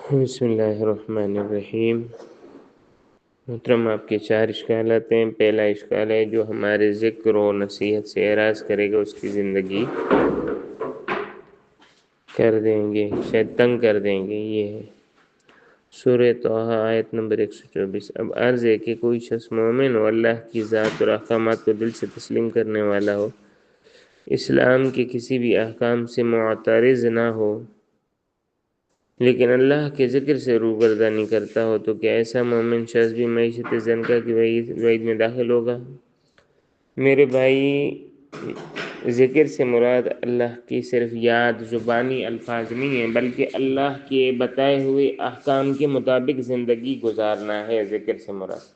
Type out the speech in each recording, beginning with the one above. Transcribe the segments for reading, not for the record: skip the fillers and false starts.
بسم اللہ الرحمن الرحیم۔ محترم، آپ کے 4 اشکالات ہیں۔ پہلا اشکال ہے جو ہمارے ذکر و نصیحت سے اعراض کرے گا اس کی زندگی کر دیں گے، شاید تنگ کر دیں گے۔ یہ ہے سورہ طٰہٰ آیت نمبر 124۔ اب عرض ہے کہ کوئی شخص مومن ہو، اللہ کی ذات اور احکامات کو دل سے تسلیم کرنے والا ہو، اسلام کے کسی بھی احکام سے معترض نہ ہو، لیکن اللہ کے ذکر سے روگردانی کرتا ہو، تو کیا ایسا مومن شخص بھی معیشت زنکا کی وعید میں داخل ہوگا؟ میرے بھائی، ذکر سے مراد اللہ کی صرف یاد، زبانی الفاظ نہیں ہیں، بلکہ اللہ کے بتائے ہوئے احکام کے مطابق زندگی گزارنا ہے۔ ذکر سے مراد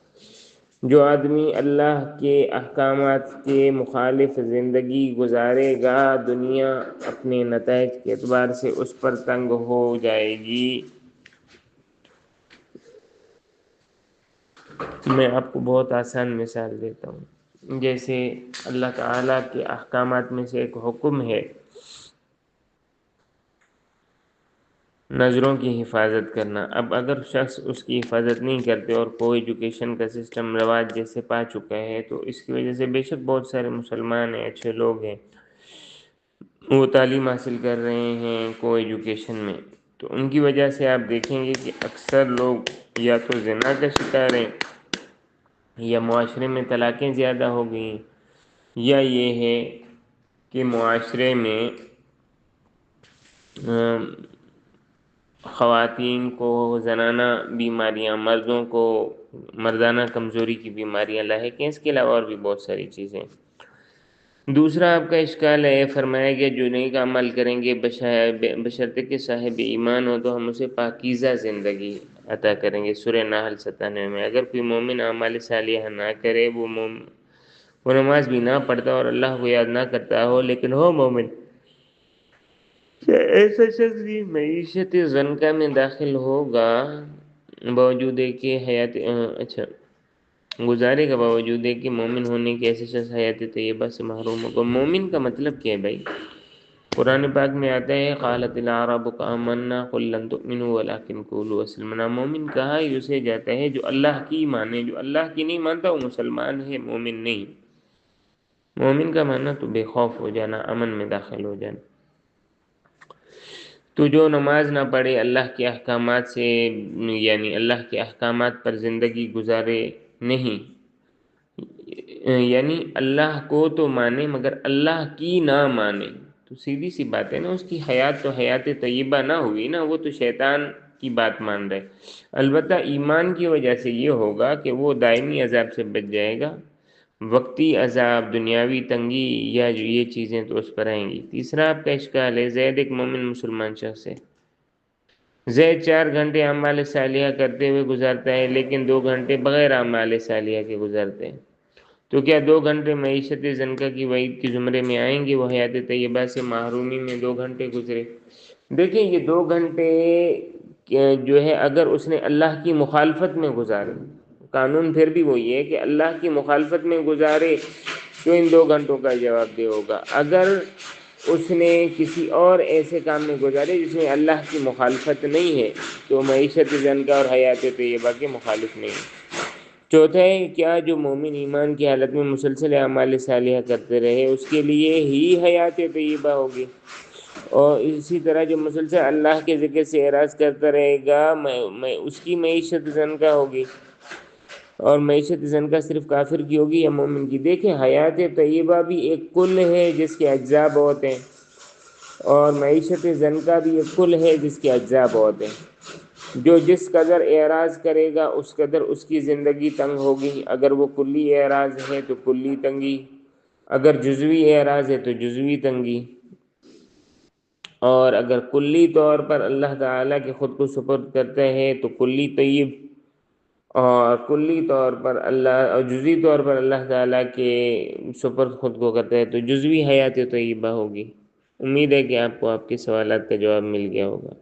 جو آدمی اللہ کے احکامات کے مخالف زندگی گزارے گا، دنیا اپنے نتائج کے اعتبار سے اس پر تنگ ہو جائے گی۔ میں آپ کو بہت آسان مثال دیتا ہوں۔ جیسے اللہ تعالیٰ کے احکامات میں سے ایک حکم ہے نظروں کی حفاظت کرنا۔ اب اگر شخص اس کی حفاظت نہیں کرتے اور کوئی ایجوکیشن کا سسٹم رواج جیسے پا چکا ہے، تو اس کی وجہ سے بے شک بہت سارے مسلمان ہیں، اچھے لوگ ہیں، وہ تعلیم حاصل کر رہے ہیں کو ایجوکیشن میں، تو ان کی وجہ سے آپ دیکھیں گے کہ اکثر لوگ یا تو زنا کا شکار ہیں، یا معاشرے میں طلاقیں زیادہ ہو گئیں، یا یہ ہے کہ معاشرے میں خواتین کو زنانہ بیماریاں، مردوں کو مردانہ کمزوری کی بیماریاں لاحق ہیں۔ اس کے علاوہ اور بھی بہت ساری چیزیں۔ دوسرا آپ کا اشکال ہے، فرمایا گیا جو نیک عمل کریں گے بشرطے کہ صاحب ایمان ہو تو ہم اسے پاکیزہ زندگی عطا کریں گے۔ سورہ نحل 97 میں اگر کوئی مومن اعمال صالحہ نہ کرے، وہ نماز بھی نہ پڑھتا اور اللہ کو یاد نہ کرتا ہو، لیکن ہو مومن، ایسا شخص بھی معیشت زنکا میں داخل ہوگا باوجود کہ گزارے کا باوجود کہ مومن ہونے کے ایسے شخص حیات طیبہ سے محروم ہوگا۔ مومن کا مطلب کیا ہے بھائی؟ قرآن پاک میں آتا ہے قالت الاعراب آمنا قل لن تؤمنوا ولکن قولوا اسلمنا۔ مومن کہا ہی اسے جاتا ہے جو اللہ کی مانے، جو اللہ کی نہیں مانتا وہ مسلمان ہے، مومن نہیں۔ مومن کا ماننا تو بے خوف ہو جانا، امن میں داخل ہو جانا۔ تو جو نماز نہ پڑھے، اللہ کے احکامات سے یعنی اللہ کے احکامات پر زندگی گزارے نہیں، یعنی اللہ کو تو مانے مگر اللہ کی نہ مانے، تو سیدھی سی بات ہے نا، اس کی حیات تو حیات طیبہ نہ ہوئی نا، وہ تو شیطان کی بات مان رہے۔ البتہ ایمان کی وجہ سے یہ ہوگا کہ وہ دائمی عذاب سے بچ جائے گا، وقتی عذاب، دنیاوی تنگی یا جو یہ چیزیں تو اس پر آئیں گی۔ تیسرا آپ کا اشکال ہے، زید ایک مومن مسلمان شخص ہے، زید 4 گھنٹے اعمال صالحہ کرتے ہوئے گزارتا ہے، لیکن 2 گھنٹے بغیر اعمال صالحہ کے گزارتے ہیں، تو کیا 2 گھنٹے معیشت زنکا کی وعید کے زمرے میں آئیں گے؟ وہ حیات طیبہ سے محرومی میں 2 گھنٹے گزرے۔ دیکھیں یہ 2 گھنٹے جو ہے اگر اس نے اللہ کی مخالفت میں گزارے، قانون پھر بھی وہی ہے کہ اللہ کی مخالفت میں گزارے تو ان 2 گھنٹوں کا جواب دے ہوگا۔ اگر اس نے کسی اور ایسے کام میں گزارے جس میں اللہ کی مخالفت نہیں ہے، تو معیشت زنکا اور حیات طیبہ کے مخالف نہیں ہے۔ چوتھا ہے، کیا جو مومن ایمان کی حالت میں مسلسل اعمال صالحہ کرتے رہے اس کے لیے ہی حیات طیبہ ہوگی، اور اسی طرح جو مسلسل اللہ کے ذکر سے اعراض کرتا رہے گا اس کی معیشت زنکا ہوگی، اور معیشت زنکا صرف کافر کی ہوگی یا مومن کی؟ دیکھیں حیات طیبہ بھی ایک کل ہے جس کے اجزاء بہت ہیں، اور معیشت زنکا بھی ایک کل ہے جس کے اجزاء بہت ہیں۔ جو جس قدر اعراض کرے گا اس قدر اس کی زندگی تنگ ہوگی۔ اگر وہ کلی اعراض ہے تو کلی تنگی، اگر جزوی اعراض ہے تو جزوی تنگی، اور اگر کلی طور پر اللہ تعالیٰ کے خود کو سپرد کرتا ہے تو کلی طیب، اور کلی طور پر اور جزوی طور پر اللہ تعالیٰ کے سپرد خود کو کرتا ہے تو جزوی حیات طیبہ ہوگی۔ امید ہے کہ آپ کو آپ کے سوالات کا جواب مل گیا ہوگا۔